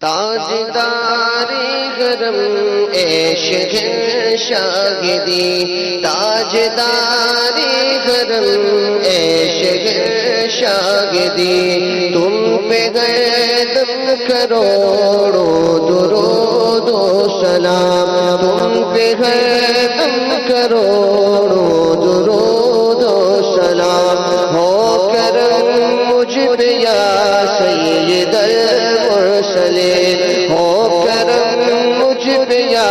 تاجداری گرم عشق شاہدی، تاجداری گرم عشق شاہدی، تم پہ گردم کروڑوں درود و سلام، تم پہ گردم کروڑوں درود و سلام، ہو کرم مجھ پہ یا سید المرسلین، ہو کرم مجھ پہ یا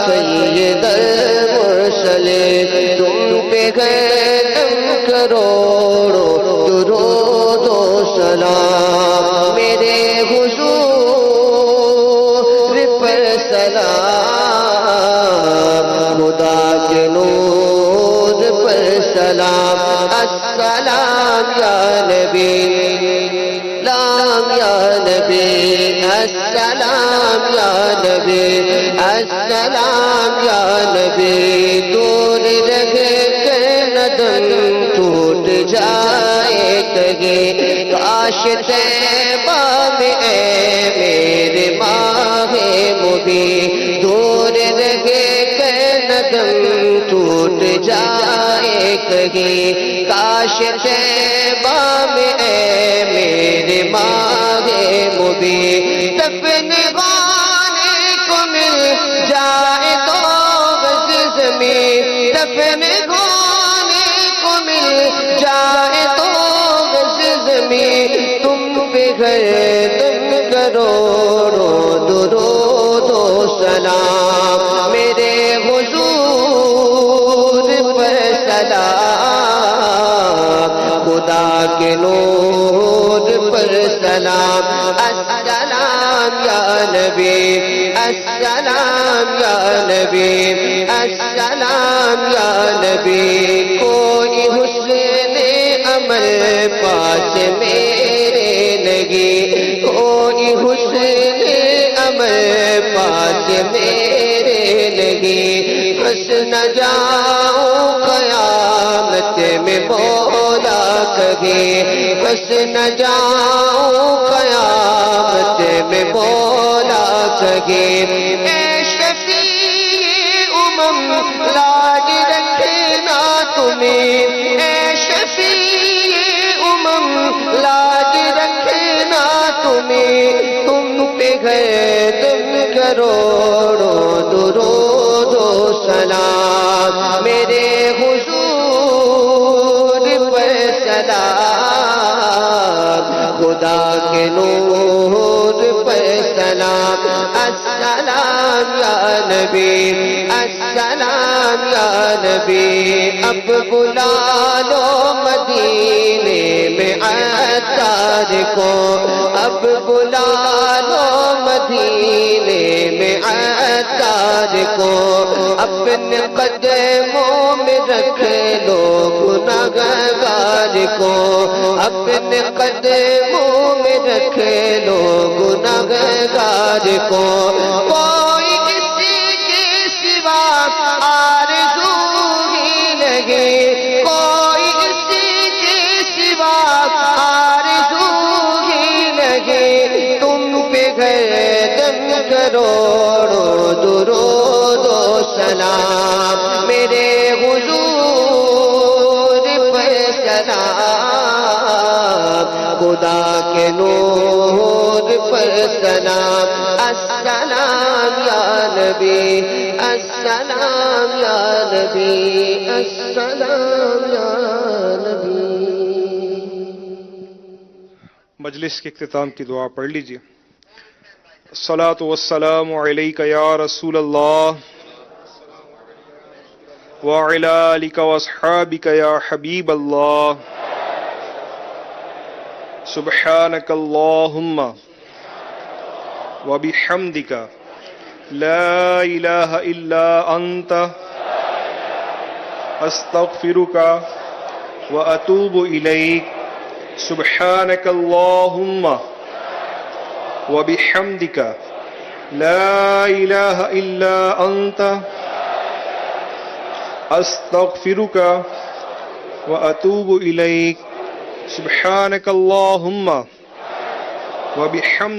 سید المرسلین، تم پہ گردم کروڑوں درود و سلام، میرے حضور پر سلام، خدا کے نور پر سلام، السلام یا نبی، سلام یا نبی، السلام یا نبی، السلام یا نبی، دور رہے کہ ندم ٹوٹ جائے کہیں، کاش طیبہ میں اے میرے ماہ مبین، دور رہے کہ ندم ٹوٹ جائے کہیں، کاش طیبہ میں اے میرے ماہ مبین، دفن خانے کو مل جائے تو بس زمین، دفن خانے کو مل جائے تو بس زمین، تم پہ گردم کروڑوں درود و سلام، میرے حضور پر سلام، خدا کے نور پر سلام، السلام یا نبی، السلام یا نبی، السلام یا نبی، کوئی حسن عمل پاس میرے لگی، کوئی حسن عمل پاس میرے لگی، بس نہ جاؤں قیامت میں مولا کہیں، بس نہ جاؤں قیامت میں مولا کہیں، اے شفیع امم لاج رکھنا تمہیں، اے شفیع امم لاج رکھنا تمہیں، تم پہ گردم کروڑوں درود و سلام، میرے حضور پر سلام، خدا کے نور پر سلام، السلام یا نبی، السلام یا نبی، اب بلا لو مدینے میں عطار کو، اب بلا لو مدینے میں عطار کو، اپنے قدموں میں رکھ لو گنہگار کو، اپنے قدموں میں رکھ لو گنہگار کو، کوئی کسی کے سوا آرزو ہی لگے، کوئی کسی کے سوا آرزو ہی لگے، تم پہ گردم کروڑوں درود و سلام، میرے حضور پر سلام، خدا کے نور پر سلام، السلام یا نبی، السلام یا نبی، السلام یا نبی۔ مجلس کے اختتام کی دعا پڑھ لیجیے۔ الصلاۃ والسلام علیک یا رسول اللہ وعلی آلک واصحابک یا حبیب اللہ، سبحانک اللہم وبحمدک لا الہ الا انت استغفرک واتوب الیک، سبحانک اللہم وبحمدک لا الہ الا انت استغفرک واتوب الیک، سبحانک اللہم وبحمدک